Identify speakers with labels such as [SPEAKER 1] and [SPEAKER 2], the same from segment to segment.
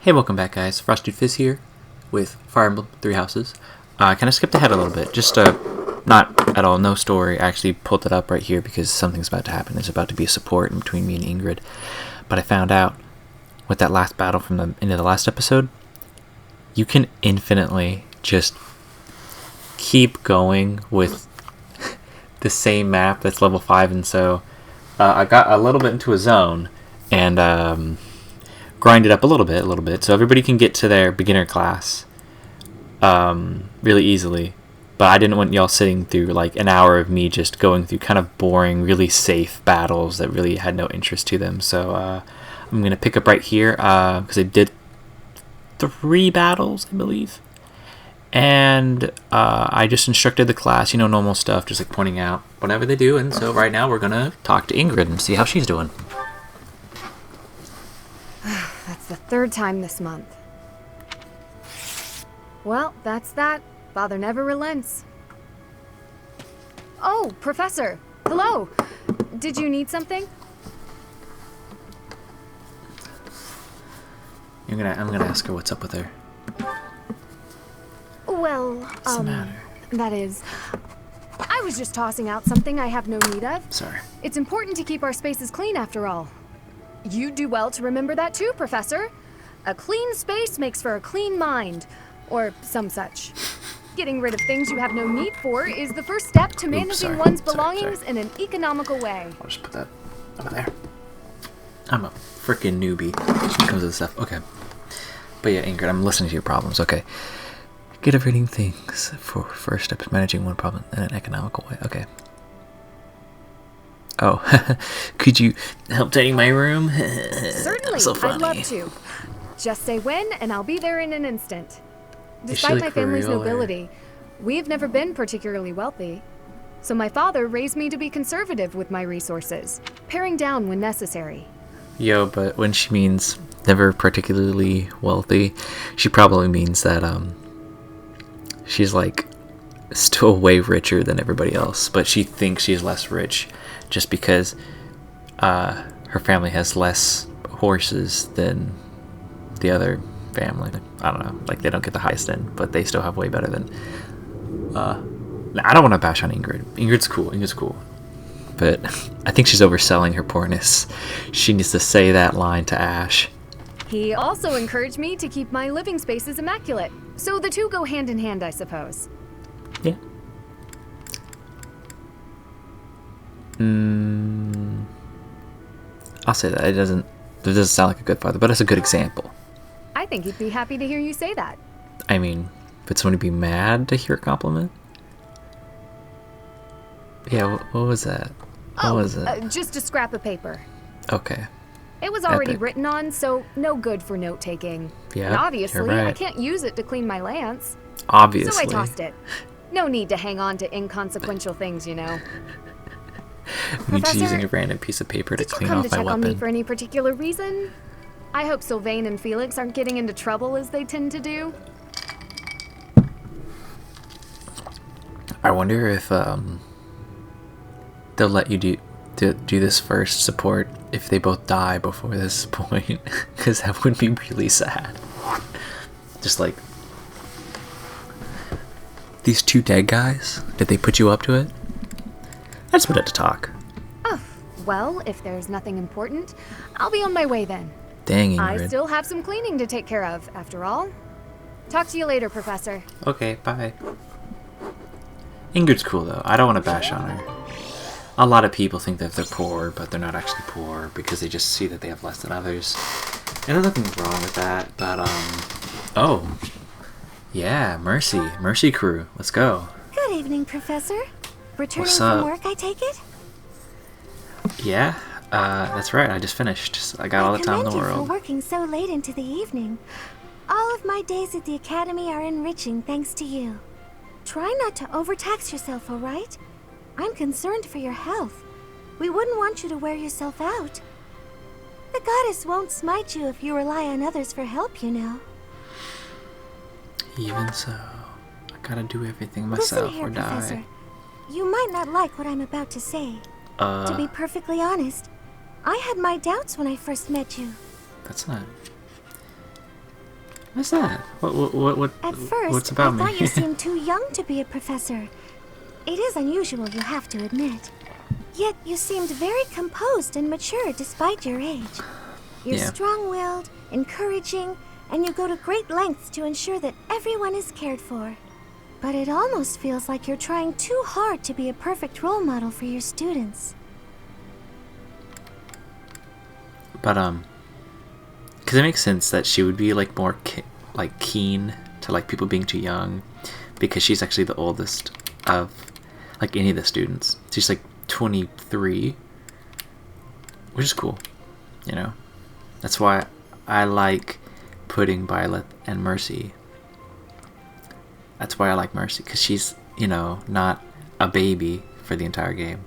[SPEAKER 1] Hey, welcome back, guys. Frosted Fizz here with Fire Emblem 3 Houses. I kind of skipped ahead a little bit. Just, not at all, no story. I actually pulled it up right here because something's about to happen. There's about to be a support in between me and Ingrid. But I found out with that last battle from the end of the last episode, you can infinitely just keep going with the same map that's level 5. And so I got a little bit into a zone and grind it up a little bit, so everybody can get to their beginner class really easily. But I didn't want y'all sitting through like an hour of me just going through kind of boring, really safe battles that really had no interest to them. So I'm going to pick up right here because I did 3 battles, I believe. And I just instructed the class, normal stuff, just like pointing out whatever they do. And so right now we're going to talk to Ingrid and see how she's doing.
[SPEAKER 2] That's the 3rd time this month. Well, that's that. Father never relents. Oh, Professor. Hello. Did you need something?
[SPEAKER 1] I'm gonna ask her what's up with her.
[SPEAKER 2] Well,
[SPEAKER 1] What's the matter?
[SPEAKER 2] that is... I was just tossing out something I have no need of.
[SPEAKER 1] Sorry.
[SPEAKER 2] It's important to keep our spaces clean after all. You'd do well to remember that too, Professor. A clean space makes for a clean mind, or some such. Getting rid of things you have no need for is the first step to managing one's belongings in an economical way.
[SPEAKER 1] I'll just put that over there. I'm a freaking newbie when it comes to this stuff. Okay. But yeah, Ingrid, I'm listening to your problems. Okay. Get rid of things for first step is managing one problem in an economical way. Okay. Oh, could you help tidying my room?
[SPEAKER 2] Certainly,
[SPEAKER 1] So funny.
[SPEAKER 2] I'd love to. Just say when, and I'll be there in an instant.
[SPEAKER 1] Is she,
[SPEAKER 2] Despite
[SPEAKER 1] like,
[SPEAKER 2] my
[SPEAKER 1] for
[SPEAKER 2] family's
[SPEAKER 1] real, or-
[SPEAKER 2] nobility, we've never been particularly wealthy. So my father raised me to be conservative with my resources, paring down when necessary.
[SPEAKER 1] Yo, but when she means never particularly wealthy, she probably means that she's like still way richer than everybody else, but she thinks she's less rich just because her family has less horses than the other family. I don't know, like they don't get the highest end, but they still have way better than I don't want to bash on Ingrid. Ingrid's cool, but I think she's overselling her poorness. She needs to say that line to Ash.
[SPEAKER 2] He also encouraged me to keep my living spaces immaculate, so the two go hand in hand, I suppose.
[SPEAKER 1] Yeah. I'll say that. It doesn't sound like a good father, but it's a good example.
[SPEAKER 2] I think he'd be happy to hear you say that.
[SPEAKER 1] I mean, would someone be mad to hear a compliment? Yeah, what was that? What was it?
[SPEAKER 2] Just a scrap of paper.
[SPEAKER 1] Okay.
[SPEAKER 2] It was already
[SPEAKER 1] Epic.
[SPEAKER 2] written on, so no good for note-taking.
[SPEAKER 1] Yeah,
[SPEAKER 2] and obviously,
[SPEAKER 1] you're right.
[SPEAKER 2] I can't use it to clean my lance.
[SPEAKER 1] Obviously.
[SPEAKER 2] So I tossed it. No need to hang on to inconsequential things, you know.
[SPEAKER 1] Me just
[SPEAKER 2] Professor,
[SPEAKER 1] using a random piece of paper to
[SPEAKER 2] Did you
[SPEAKER 1] clean
[SPEAKER 2] come
[SPEAKER 1] off
[SPEAKER 2] to
[SPEAKER 1] my
[SPEAKER 2] check on me
[SPEAKER 1] weapon.
[SPEAKER 2] for any particular reason? I hope Sylvain and Felix aren't getting into trouble as they tend to do.
[SPEAKER 1] I wonder if they'll let you do this first support if they both die before this point, because that would be really sad. Just like these 2 dead guys. Did they put you up to it? I just wanted to talk.
[SPEAKER 2] Oh, well, if there's nothing important, I'll be on my way then.
[SPEAKER 1] Dang,
[SPEAKER 2] I
[SPEAKER 1] Ingrid.
[SPEAKER 2] still have some cleaning to take care of, after all. Talk to you later, Professor.
[SPEAKER 1] Okay, bye. Ingrid's cool though. I don't want to bash on her. A lot of people think that they're poor, but they're not actually poor because they just see that they have less than others. And there's nothing wrong with that, but oh. Yeah, Mercy crew. Let's go.
[SPEAKER 3] Good evening, Professor. Returning
[SPEAKER 1] What's
[SPEAKER 3] from
[SPEAKER 1] up?
[SPEAKER 3] work, I take it?
[SPEAKER 1] Yeah, that's right. I just finished. I got all the time in the
[SPEAKER 3] I commend you
[SPEAKER 1] world.
[SPEAKER 3] for working so late into the evening. All of my days at the academy are enriching thanks to you. Try not to overtax yourself, all right? I'm concerned for your health. We wouldn't want you to wear yourself out. The goddess won't smite you if you rely on others for help, you know.
[SPEAKER 1] Even so, I gotta do everything
[SPEAKER 3] Listen
[SPEAKER 1] myself
[SPEAKER 3] here,
[SPEAKER 1] or
[SPEAKER 3] Professor.
[SPEAKER 1] die.
[SPEAKER 3] You might not like what I'm about to say. To be perfectly honest, I had my doubts when I first met you.
[SPEAKER 1] That's not... What's that? What
[SPEAKER 3] At first,
[SPEAKER 1] what's about
[SPEAKER 3] I
[SPEAKER 1] me?
[SPEAKER 3] thought you seemed too young to be a professor. It is unusual, you have to admit. Yet you seemed very composed and mature despite your age. You're
[SPEAKER 1] Yeah.
[SPEAKER 3] strong-willed, encouraging, and you go to great lengths to ensure that everyone is cared for. But it almost feels like you're trying too hard to be a perfect role model for your students.
[SPEAKER 1] But because it makes sense that she would be like more like keen to like people being too young, because she's actually the oldest of like any of the students. She's like 23, which is cool, you know. That's why I like putting Violet and Mercy. That's why I like Mercy, because she's, you know, not a baby for the entire game.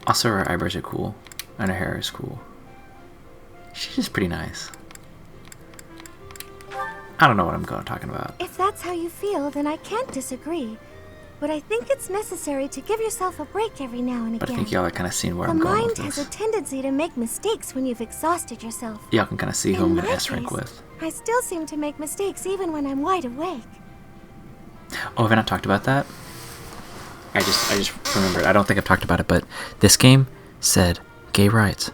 [SPEAKER 1] Also, her eyebrows are cool, and her hair is cool. She's just pretty nice. I don't know what I'm talking about.
[SPEAKER 3] If that's how you feel, then I can't disagree. But I think it's necessary to give yourself a break every now and
[SPEAKER 1] But I
[SPEAKER 3] again.
[SPEAKER 1] think y'all are kind of seeing where
[SPEAKER 3] The
[SPEAKER 1] I'm going
[SPEAKER 3] mind
[SPEAKER 1] with
[SPEAKER 3] has
[SPEAKER 1] this.
[SPEAKER 3] a tendency to make mistakes when you've exhausted yourself.
[SPEAKER 1] Y'all can kind of see who
[SPEAKER 3] In
[SPEAKER 1] I'm going to
[SPEAKER 3] my
[SPEAKER 1] S-rank
[SPEAKER 3] case,
[SPEAKER 1] with.
[SPEAKER 3] I still seem to make mistakes even when I'm wide awake.
[SPEAKER 1] Oh, have I not talked about that? I just remembered. I don't think I've talked about it, but this game said gay rights.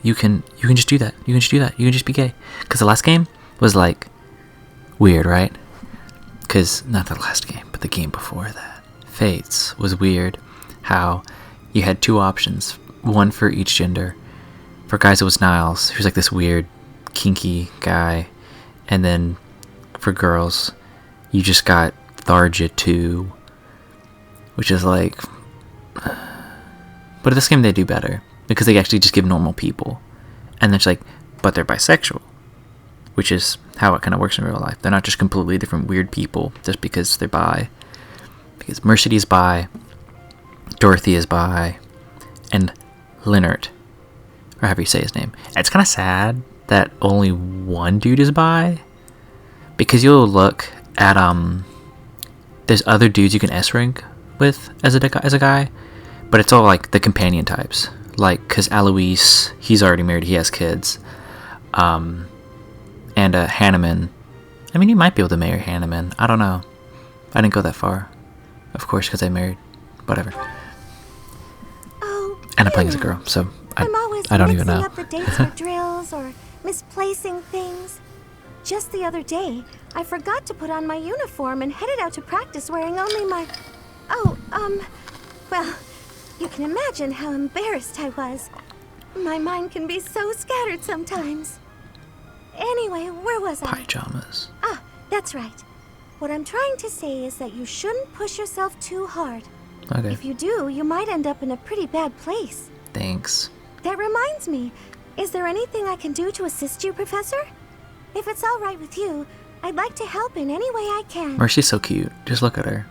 [SPEAKER 1] You can just do that. You can just do that. You can just be gay. Because the last game was like weird, right? Because not the last game, but the game before that, Fates, was weird. How you had two options, one for each gender. For guys, it was Niles, who's like this weird, kinky guy, and then for girls, you just got Tharja 2, which is like. But in this game, they do better because they actually just give normal people, and it's like, but they're bisexual, which is how it kind of works in real life. They're not just completely different weird people just because they're bi. Because Mercedes is bi, Dorothy is bi, and Leonard, or however you say his name. And it's kind of sad that only one dude is bi, because you'll look at there's other dudes you can S rank with as a guy, but it's all like the companion types. Like, because Alois, he's already married, he has kids. And Hanneman, I mean, you might be able to marry Hanneman. I don't know. I didn't go that far. Of course, because I married. Whatever.
[SPEAKER 3] Oh,
[SPEAKER 1] And I'm playing as a girl, so
[SPEAKER 3] I'm always
[SPEAKER 1] I don't even
[SPEAKER 3] mixing
[SPEAKER 1] know.
[SPEAKER 3] up the dates for drills or misplacing things. Just the other day, I forgot to put on my uniform and headed out to practice wearing only my... Well, you can imagine how embarrassed I was. My mind can be so scattered sometimes. Anyway, where was I?
[SPEAKER 1] Pajamas.
[SPEAKER 3] Ah, that's right. What I'm trying to say is that you shouldn't push yourself too hard.
[SPEAKER 1] Okay.
[SPEAKER 3] If you do, you might end up in a pretty bad place.
[SPEAKER 1] Thanks.
[SPEAKER 3] That reminds me, is there anything I can do to assist you, Professor? If it's all right with you, I'd like to help in any way I can.
[SPEAKER 1] Mercy's so cute. Just look at her.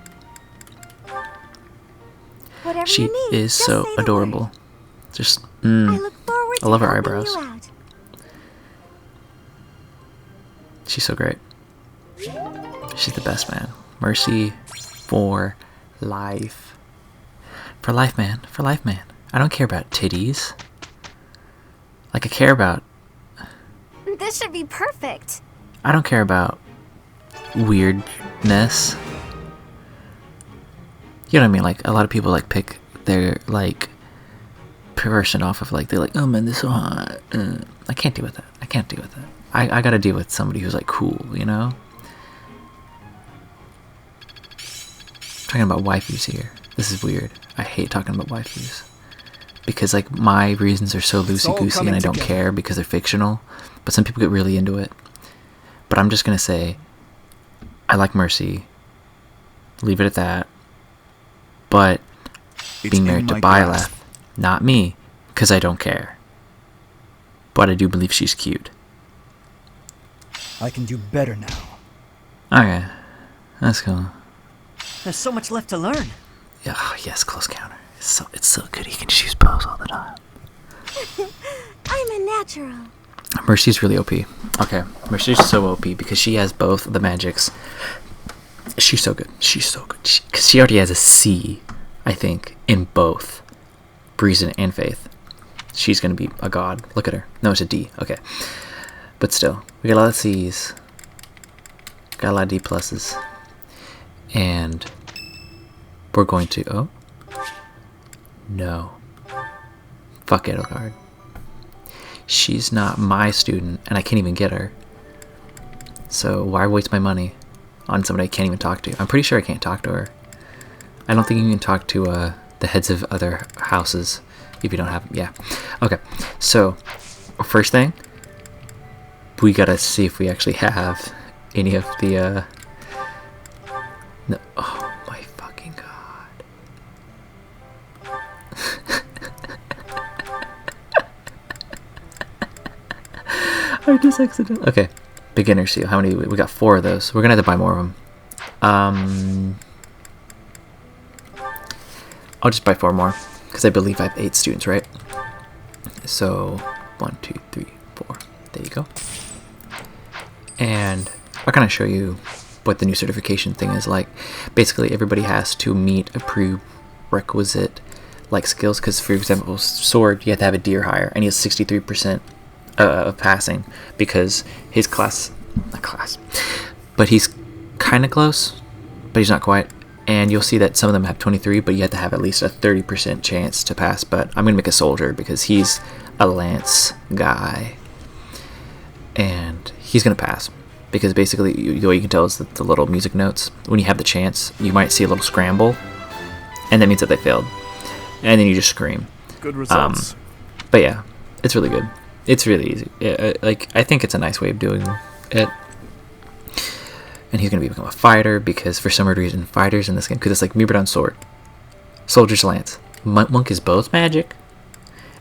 [SPEAKER 3] Whatever
[SPEAKER 1] She
[SPEAKER 3] you need,
[SPEAKER 1] is
[SPEAKER 3] just
[SPEAKER 1] so
[SPEAKER 3] say the
[SPEAKER 1] adorable.
[SPEAKER 3] word.
[SPEAKER 1] Just,
[SPEAKER 3] I look forward to
[SPEAKER 1] I love her
[SPEAKER 3] helping
[SPEAKER 1] eyebrows.
[SPEAKER 3] you out.
[SPEAKER 1] She's so great. She's the best, man. Mercy for life. For life, man. For life, man. I don't care about titties. Like, I care about...
[SPEAKER 2] This should be perfect.
[SPEAKER 1] I don't care about weirdness. You know what I mean? Like, a lot of people, like, pick their, like, person off of, like, they're like, oh, man, this is so hot. I can't deal with that. I can't deal with that. I gotta deal with somebody who's, like, cool, you know? Talking about waifus here. This is weird. I hate talking about waifus. Because, like, my reasons are so loosey-goosey and I don't care because they're fictional. But some people get really into it. But I'm just gonna say, I like Mercy. Leave it at that. But being married to Byleth, not me, because I don't care. But I do believe she's cute.
[SPEAKER 4] I can do better now.
[SPEAKER 1] Okay. That's cool.
[SPEAKER 5] There's so much left to learn.
[SPEAKER 1] Yeah, oh, yes, close counter. It's so good. He can just use bows all the time.
[SPEAKER 3] I'm a natural.
[SPEAKER 1] Mercy's really OP. Okay, Mercy's so OP because she has both the magics. She's so good. She's so good. Because she already has a C, I think, in both Breeze and Faith. she's gonna be a god. Look at her. No, it's a D. Okay, but still, we got a lot of C's, got a lot of D pluses, and we're going to. Oh no! Fuck Edelgard. She's not my student, and I can't even get her. So why waste my money on somebody I can't even talk to? I'm pretty sure I can't talk to her. I don't think you can talk to the heads of other houses if you don't have. Yeah. Okay. So first thing, we gotta see if we actually have any of the. No. Oh my fucking god. I just accidentally. Okay. Beginner seal. How many? We got 4 of those. We're gonna have to buy more of them. I'll just buy 4 more because I believe I have 8 students, right? So 1, 2, 3, 4. There you go. And I'll kind of show you what the new certification thing is like. Basically, everybody has to meet a prerequisite like skills. Because, for example, sword, you have to have a D or higher, and he has 63% of passing because his but he's kind of close, but he's not quite. And you'll see that some of them have 23, but you have to have at least a 30% chance to pass. But I'm gonna make a soldier because he's a lance guy, and he's gonna pass because basically the way you can tell is that the little music notes, when you have the chance, you might see a little scramble, and that means that they failed, and then you just scream.
[SPEAKER 6] Good results.
[SPEAKER 1] But yeah, it's really good. It's really easy. Like, I think it's a nice way of doing it. And he's going to become a fighter because for some reason fighters in this game, because it's like Myrmidon sword, soldier's lance, monk is both magic,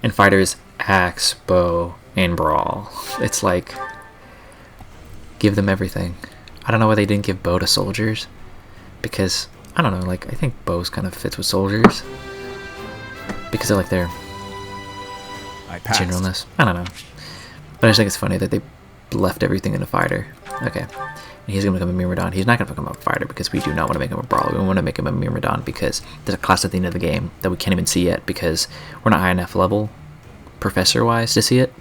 [SPEAKER 1] and fighter is axe, bow, and brawl. It's like, give them everything. I don't know why they didn't give bow to soldiers, because I don't know, like, I think bows kind of fits with soldiers because they're like their generalness. I don't know, but I just think it's funny that they left everything in a fighter. Okay, and he's gonna become a Myrmidon. He's not gonna become a fighter because we do not want to make him a brawler. We want to make him a Myrmidon because there's a class at the end of the game that we can't even see yet because we're not high enough level professor wise to see it.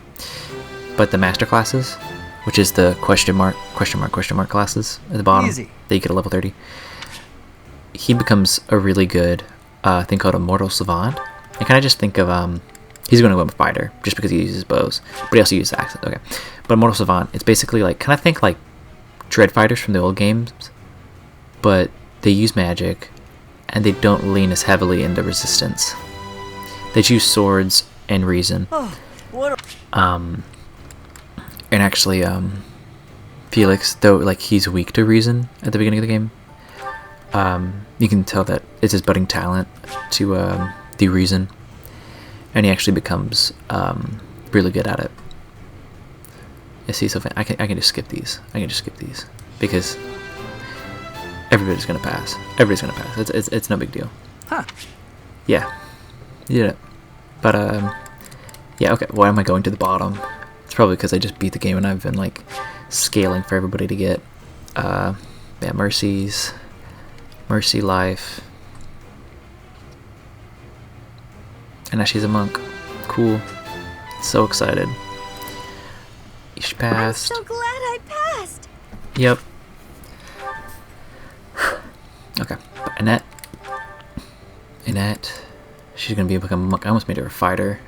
[SPEAKER 1] But the master classes, which is the question mark classes at the bottom,
[SPEAKER 5] Easy.
[SPEAKER 1] that you get a level 30, he becomes a really good thing called a mortal savant. And kind of just think of he's going to go a fighter just because he uses bows, but he also uses axes. Okay, but mortal savant, it's basically like, kind of think like dread fighters from the old games, but they use magic and they don't lean as heavily into resistance. They choose swords and reason.
[SPEAKER 5] Oh, what?
[SPEAKER 1] And actually, Felix, though, like, he's weak to reason at the beginning of the game, you can tell that it's his budding talent to do reason, and he actually becomes really good at it. You see, so I can just skip these. I can just skip these because everybody's gonna pass. Everybody's gonna pass. It's no big deal.
[SPEAKER 5] Huh.
[SPEAKER 1] Yeah, you did it. But yeah. Okay. Why am I going to the bottom? It's probably because I just beat the game and I've been like scaling for everybody to get yeah, mercy life, and now she's a monk. Cool. So excited. She passed.
[SPEAKER 3] I'm so glad I passed.
[SPEAKER 1] Yep. Okay. Annette. She's gonna become a monk. I almost made her a fighter.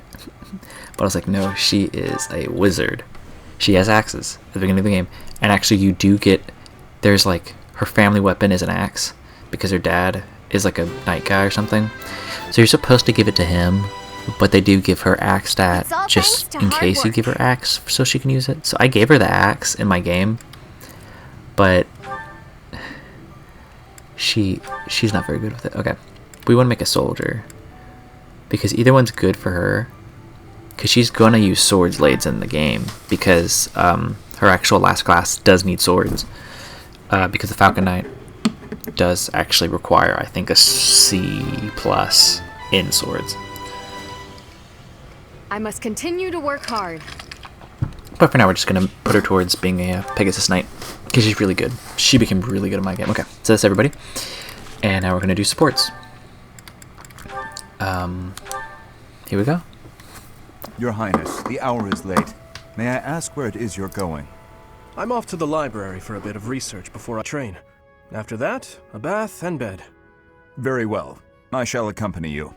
[SPEAKER 1] But I was like, no, she is a wizard. She has axes at the beginning of the game. And actually you do get, there's like, her family weapon is an axe because her dad is like a knight guy or something. So you're supposed to give it to him, but they do give her axe stat
[SPEAKER 3] It's all
[SPEAKER 1] just
[SPEAKER 3] thanks to
[SPEAKER 1] in
[SPEAKER 3] hard
[SPEAKER 1] case you
[SPEAKER 3] work.
[SPEAKER 1] give her axe so she can use it. So I gave her the axe in my game, but she's not very good with it. Okay, we want to make a soldier because either one's good for her, because she's gonna use swords blades in the game because her actual last class does need swords, because the Falcon Knight does actually require, I think, a C+ in swords.
[SPEAKER 2] I must continue to work hard.
[SPEAKER 1] But for now, we're just gonna put her towards being a Pegasus Knight because she's really good. She became really good in my game. Okay, so that's everybody, and now we're gonna do supports. Here we go.
[SPEAKER 6] Your Highness, the hour is late. May I ask where it is you're going?
[SPEAKER 7] I'm off to the library for a bit of research before I train. After that, a bath and bed.
[SPEAKER 6] Very well. I shall accompany you.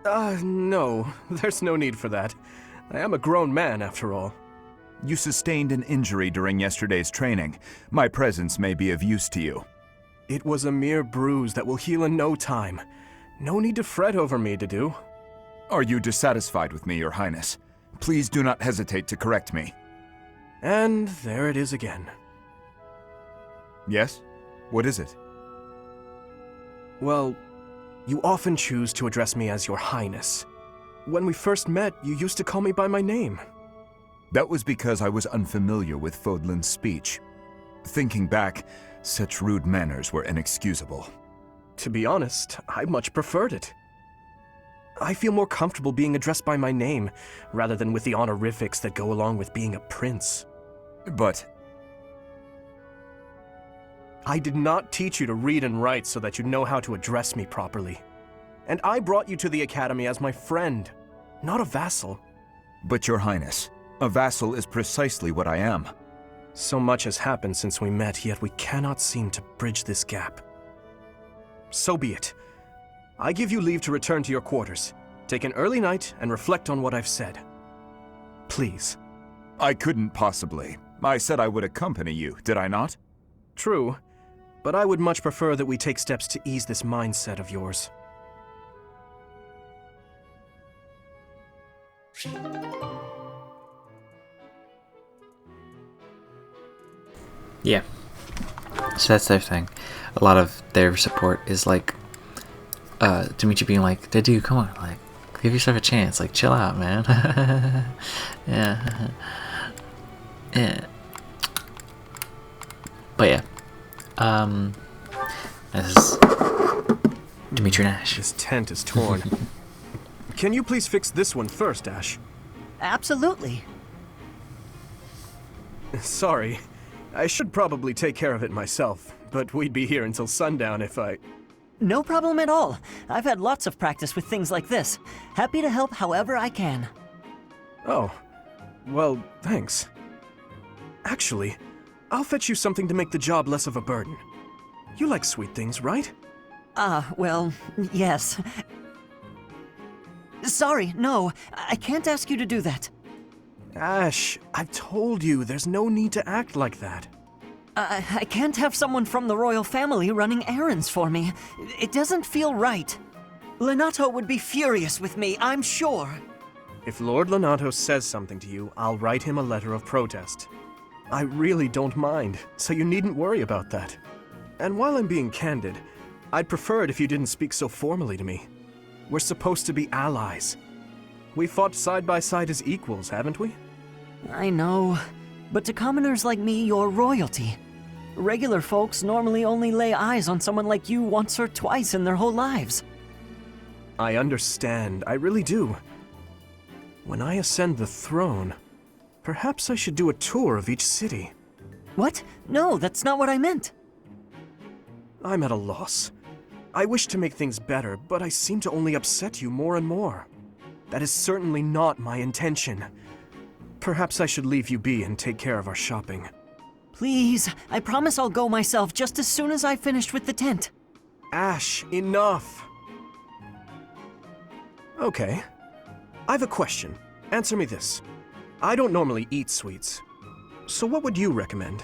[SPEAKER 7] No. There's no need for that. I am a grown man, after all.
[SPEAKER 6] You sustained an injury during yesterday's training. My presence may be of use to you.
[SPEAKER 7] It was a mere bruise that will heal in no time. No need to fret over me, Dedu.
[SPEAKER 6] Are you dissatisfied with me, Your Highness? Please do not hesitate to correct me.
[SPEAKER 7] And there it is again.
[SPEAKER 6] Yes? What is it?
[SPEAKER 7] Well, you often choose to address me as Your Highness. When we first met, you used to call me by my name.
[SPEAKER 6] That was because I was unfamiliar with Fodlan's speech. Thinking back, such rude manners were inexcusable.
[SPEAKER 7] To be honest, I much preferred it. I feel more comfortable being addressed by my name, rather than with the honorifics that go along with being a prince.
[SPEAKER 6] But
[SPEAKER 7] I did not teach you to read and write so that you know how to address me properly. And I brought you to the academy as my friend, not a vassal.
[SPEAKER 6] But Your Highness, a vassal is precisely what I am.
[SPEAKER 7] So much has happened since we met, yet we cannot seem to bridge this gap. So be it. I give you leave to return to your quarters. Take an early night and reflect on what I've said. Please.
[SPEAKER 6] I couldn't possibly. I said I would accompany you, did I not?
[SPEAKER 7] True, but I would much prefer that we take steps to ease this mindset of yours.
[SPEAKER 1] Yeah. So that's their thing. A lot of their support is like Dimitri being like, dude, come on, like, give yourself a chance, like, chill out, man. Yeah. Yeah. But yeah. This is Dimitri and Ash.
[SPEAKER 7] This tent is torn. Can you please fix this one first, Ash?
[SPEAKER 5] Absolutely.
[SPEAKER 7] Sorry. I should probably take care of it myself, but we'd be here until sundown if I...
[SPEAKER 5] No problem at all. I've had lots of practice with things like this. Happy to help however I can.
[SPEAKER 7] Oh. Well, thanks. Actually, I'll fetch you something to make the job less of a burden. You like sweet things, right?
[SPEAKER 5] Well, yes. Sorry, no. I can't ask you to do that.
[SPEAKER 7] Ash, I've told you, there's no need to act like that.
[SPEAKER 5] I can't have someone from the royal family running errands for me. It doesn't feel right. Lenato would be furious with me, I'm sure.
[SPEAKER 7] If Lord Lenato says something to you, I'll write him a letter of protest. I really don't mind, so you needn't worry about that. And while I'm being candid, I'd prefer it if you didn't speak so formally to me. We're supposed to be allies. We fought side by side as equals, haven't we?
[SPEAKER 5] I know, but to commoners like me, you're royalty. Regular folks normally only lay eyes on someone like you once or twice in their whole lives.
[SPEAKER 7] I understand, I really do. When I ascend the throne, perhaps I should do a tour of each city.
[SPEAKER 5] What? No, that's not what I meant.
[SPEAKER 7] I'm at a loss. I wish to make things better, but I seem to only upset you more and more. That is certainly not my intention. Perhaps I should leave you be and take care of our shopping.
[SPEAKER 5] Please, I promise I'll go myself just as soon as I've finished with the tent.
[SPEAKER 7] Ash, enough! Okay. I've a question. Answer me this. I don't normally eat sweets. So what would you recommend?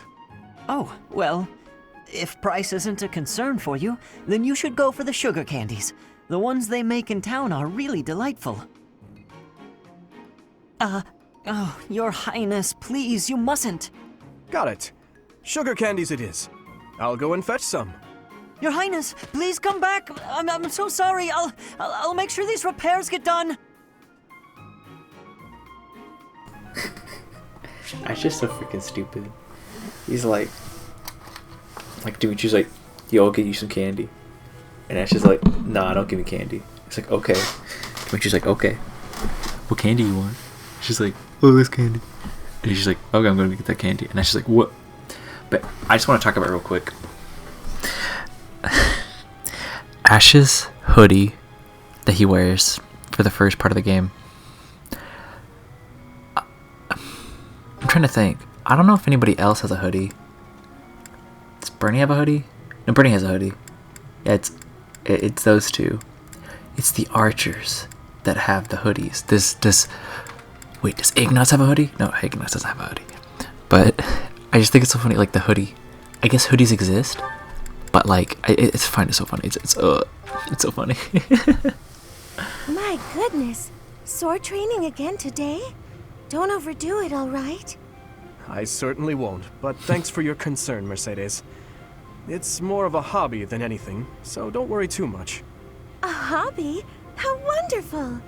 [SPEAKER 5] Oh, well, if price isn't a concern for you, then you should go for the sugar candies. The ones they make in town are really delightful. Oh, Your Highness, please, you mustn't.
[SPEAKER 7] Got it. Sugar candies it is. I'll go and fetch some.
[SPEAKER 5] Your Highness, please come back. I'm so sorry. I'll make sure these repairs get done.
[SPEAKER 1] That's just so freaking stupid. He's like Dimitri's like, yo, I'll get you some candy. And Ash is like, nah, don't give me candy. It's like, okay. Dimitri's like, okay. What candy you want? She's like, oh, this candy. And she's like, okay, I'm gonna get that candy. And Ash is like, what? But I just want to talk about it real quick. Ash's hoodie that he wears for the first part of the game. I'm trying to think. I don't know if anybody else has a hoodie. Does Bernie have a hoodie? No, Bernie has a hoodie. Yeah, it's those two. It's the archers that have the hoodies. Wait, does Ignaz have a hoodie? No, Ignaz doesn't have a hoodie. But I just think it's so funny, like the hoodie. I guess hoodies exist, but like it's fine. It's so funny. It's so funny.
[SPEAKER 3] My goodness. Sword training again today? Don't overdo it, all right?
[SPEAKER 7] I certainly won't, but thanks for your concern, Mercedes. It's more of a hobby than anything, so don't worry too much.
[SPEAKER 3] A hobby? How wonderful!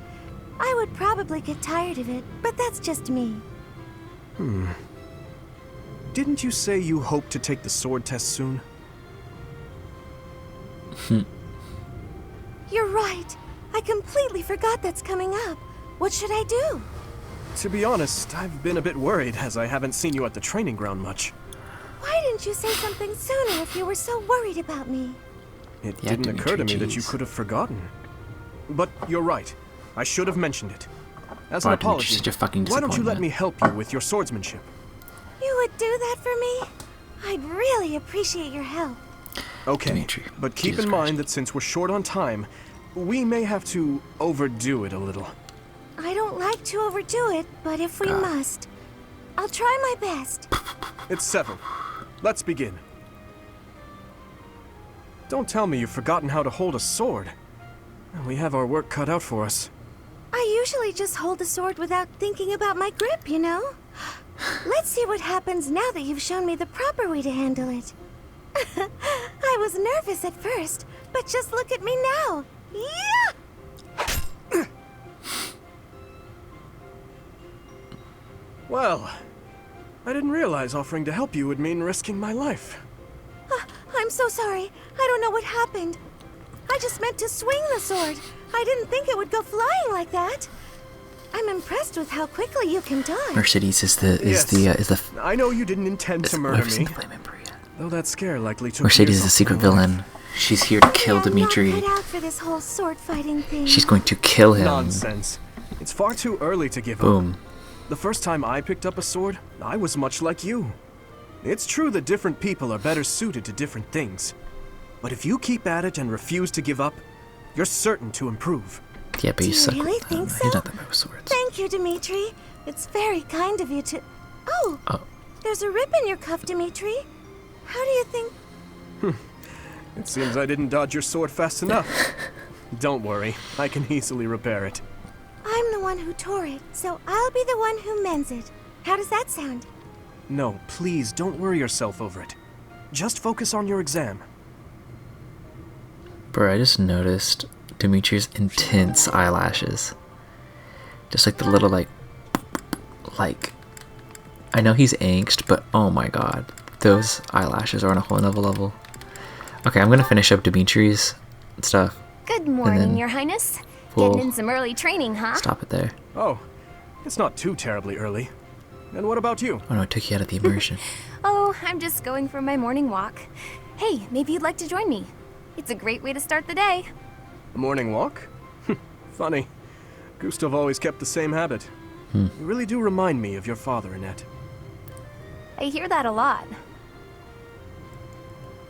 [SPEAKER 3] I would probably get tired of it, but that's just me.
[SPEAKER 7] Didn't you say you hope to take the sword test soon?
[SPEAKER 3] You're right. I completely forgot that's coming up. What should I do?
[SPEAKER 7] To be honest, I've been a bit worried as I haven't seen you at the training ground much.
[SPEAKER 3] Why didn't you say something sooner if you were so worried about me?
[SPEAKER 7] It
[SPEAKER 1] Yeah,
[SPEAKER 7] didn't occur to me that you
[SPEAKER 1] jeez.
[SPEAKER 7] could have forgotten. But you're right. I should have mentioned it. As
[SPEAKER 1] Why
[SPEAKER 7] an
[SPEAKER 1] didn't you
[SPEAKER 7] apology,
[SPEAKER 1] such a fucking
[SPEAKER 7] why don't you let
[SPEAKER 1] disappointment?
[SPEAKER 7] me help you with your swordsmanship?
[SPEAKER 3] You would do that for me? I'd really appreciate your help.
[SPEAKER 7] Okay,
[SPEAKER 1] Dimitri,
[SPEAKER 7] but keep
[SPEAKER 1] Jesus
[SPEAKER 7] in
[SPEAKER 1] Christ.
[SPEAKER 7] mind that since we're short on time, we may have to overdo it a little.
[SPEAKER 3] I don't like to overdo it, but if we must, I'll try my best.
[SPEAKER 7] It's 7. Let's begin. Don't tell me you've forgotten how to hold a sword. We have our work cut out for us.
[SPEAKER 3] I usually just hold the sword without thinking about my grip, you know? Let's see what happens now that you've shown me the proper way to handle it. I was nervous at first, but just look at me now. Yeah!
[SPEAKER 7] Well, I didn't realize offering to help you would mean risking my life.
[SPEAKER 3] I'm so sorry. I don't know what happened. I just meant to swing the sword. I didn't think it would go flying like that. I'm impressed with how quickly you can dodge.
[SPEAKER 1] Mercedes is the
[SPEAKER 7] I know you didn't intend to murder
[SPEAKER 1] I've seen
[SPEAKER 7] me,
[SPEAKER 1] the flame emperor yet.
[SPEAKER 7] though that scare likely took
[SPEAKER 1] Mercedes
[SPEAKER 7] years
[SPEAKER 1] is the
[SPEAKER 7] off
[SPEAKER 1] secret
[SPEAKER 7] my life.
[SPEAKER 1] villain. She's here to kill
[SPEAKER 3] I'm
[SPEAKER 1] Dimitri.
[SPEAKER 3] not cut out for this whole sword fighting thing.
[SPEAKER 1] She's going to kill him.
[SPEAKER 7] Nonsense. It's far too early to give up.
[SPEAKER 1] Boom.
[SPEAKER 7] The first time I picked up a sword, I was much like you. It's true that different people are better suited to different things. But if you keep at it and refuse to give up, you're certain to improve.
[SPEAKER 1] Yeah, but
[SPEAKER 3] Do
[SPEAKER 1] you
[SPEAKER 3] you
[SPEAKER 1] suck
[SPEAKER 3] really
[SPEAKER 1] with them.
[SPEAKER 3] think so?
[SPEAKER 1] He's not that good with swords.
[SPEAKER 3] Thank you, Dimitri. It's very kind of you to... Oh,
[SPEAKER 1] Oh.
[SPEAKER 3] there's a rip in your cuff, Dimitri. How do you think...
[SPEAKER 7] It seems I didn't dodge your sword fast enough. Don't worry, I can easily repair it.
[SPEAKER 3] I'm the one who tore it, so I'll be the one who mends it. How does that sound?
[SPEAKER 7] No, please don't worry yourself over it. Just focus on your exam.
[SPEAKER 1] Bro, I just noticed Dimitri's intense eyelashes. Just like the little like I know he's angst, but oh my god. Those eyelashes are on a whole nother level. Okay, I'm gonna finish up Dimitri's stuff.
[SPEAKER 2] Good
[SPEAKER 1] then
[SPEAKER 2] morning, Your Highness.
[SPEAKER 1] we'll
[SPEAKER 2] Getting in some early training, huh?
[SPEAKER 1] Stop it there.
[SPEAKER 7] Oh, it's not too terribly early. And what about you?
[SPEAKER 1] Oh no, it took you out of the immersion.
[SPEAKER 2] Oh, I'm just going for my morning walk. Hey, maybe you'd like to join me. It's a great way to start the day.
[SPEAKER 7] A morning walk? Funny. Gustav always kept the same habit. You really do remind me of your father, Annette.
[SPEAKER 2] I hear that a lot.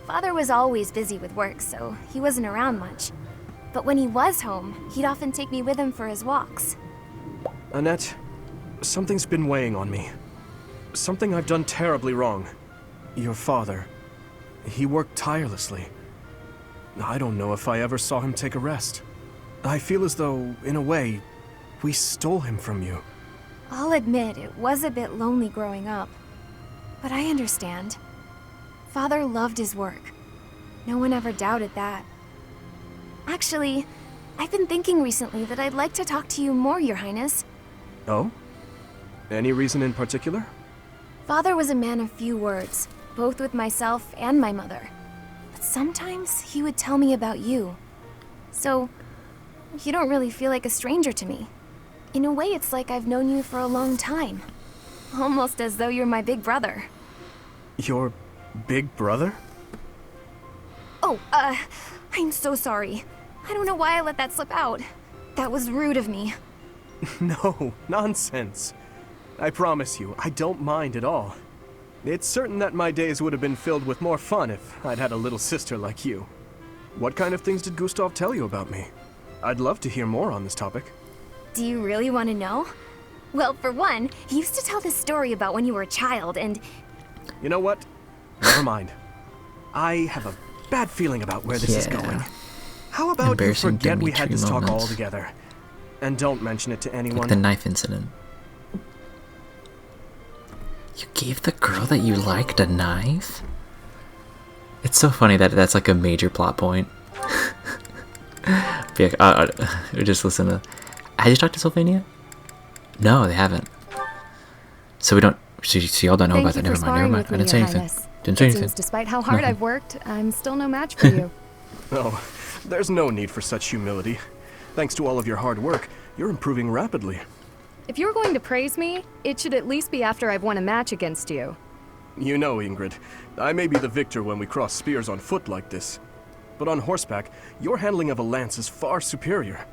[SPEAKER 2] Father was always busy with work, so he wasn't around much. But when he was home, he'd often take me with him for his walks.
[SPEAKER 7] Annette, something's been weighing on me. Something I've done terribly wrong. Your father, he worked tirelessly. I don't know if I ever saw him take a rest. I feel as though, in a way, we stole him from you.
[SPEAKER 2] I'll admit it was a bit lonely growing up. But I understand. Father loved his work. No one ever doubted that. Actually, I've been thinking recently that I'd like to talk to you more, Your Highness.
[SPEAKER 7] Oh? Any reason in particular?
[SPEAKER 2] Father was a man of few words, both with myself and my mother. But sometimes he would tell me about you. So, you don't really feel like a stranger to me. In a way, it's like I've known you for a long time. Almost as though you're my big brother.
[SPEAKER 7] Your big brother?
[SPEAKER 2] Oh, I'm so sorry. I don't know why I let that slip out.
[SPEAKER 3] That was rude of me.
[SPEAKER 7] No, nonsense. I promise you, I don't mind at all. It's certain that my days would have been filled with more fun if I'd had a little sister like you. What kind of things did Gustav tell you about me? I'd love to hear more on this topic.
[SPEAKER 3] Do you really want to know? Well, for one, he used to tell this story about when you were a child, and...
[SPEAKER 7] You know what? Never mind. I have a bad feeling about where this is going. How about you
[SPEAKER 1] Embarrassing
[SPEAKER 7] forget we had
[SPEAKER 1] Dimitri
[SPEAKER 7] this talk
[SPEAKER 1] moments.
[SPEAKER 7] altogether? And don't mention it to anyone.
[SPEAKER 1] Like the knife incident. You gave the girl that you liked a knife? It's so funny that that's like a major plot point. Be like, just listen to... Have you talked to Sylvania? No, they haven't. So we don't... So y'all don't know about that. Never mind. I didn't say anything. Didn't say anything.
[SPEAKER 2] Seems despite how hard I've worked, I'm still no match for you.
[SPEAKER 7] Oh, there's no need for such humility. Thanks to all of your hard work, you're improving rapidly.
[SPEAKER 2] If you're going to praise me, it should at least be after I've won a match against you.
[SPEAKER 7] You know, Ingrid, I may be the victor when we cross spears on foot like this. But on horseback, your handling of a lance is far superior.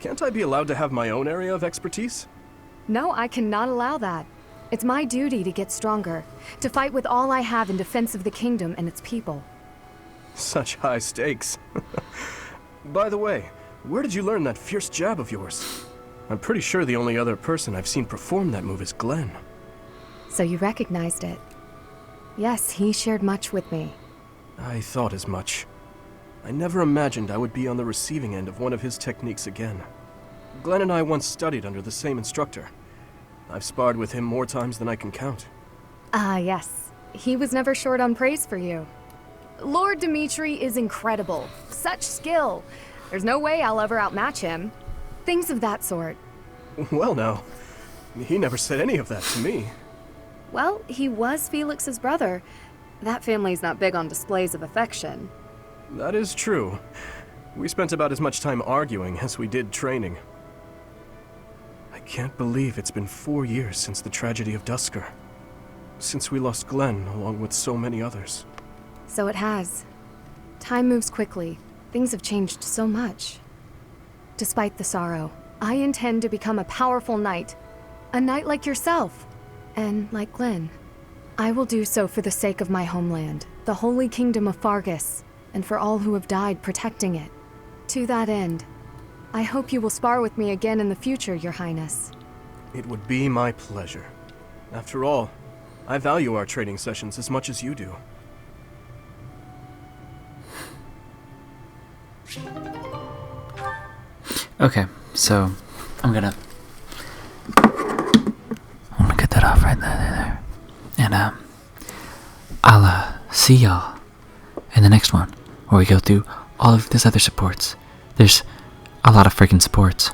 [SPEAKER 7] Can't I be allowed to have my own area of expertise?
[SPEAKER 2] No, I cannot allow that. It's my duty to get stronger, to fight with all I have in defense of the kingdom and its people.
[SPEAKER 7] Such high stakes. By the way, where did you learn that fierce jab of yours? I'm pretty sure the only other person I've seen perform that move is Glenn.
[SPEAKER 2] So you recognized it. Yes, he shared much with me.
[SPEAKER 7] I thought as much. I never imagined I would be on the receiving end of one of his techniques again. Glenn and I once studied under the same instructor. I've sparred with him more times than I can count.
[SPEAKER 2] Ah, yes. He was never short on praise for you. Lord Dimitri is incredible. Such skill. There's no way I'll ever outmatch him. Things of that sort.
[SPEAKER 7] Well now, he never said any of that to me.
[SPEAKER 2] Well, he was Felix's brother. That family's not big on displays of affection.
[SPEAKER 7] That is true. We spent about as much time arguing as we did training. I can't believe it's been 4 years since the tragedy of Dusker. Since we lost Glenn, along with so many others.
[SPEAKER 2] So it has. Time moves quickly. Things have changed so much. Despite the sorrow, I intend to become a powerful knight. A knight like yourself. And like Glenn. I will do so for the sake of my homeland, the holy kingdom of Fargus, and for all who have died protecting it. To that end, I hope you will spar with me again in the future, Your Highness.
[SPEAKER 7] It would be my pleasure. After all, I value our training sessions as much as you do.
[SPEAKER 1] Okay, so I'm gonna get that off right there. And I'll see y'all in the next one where we go through all of these other supports. There's a lot of freaking supports.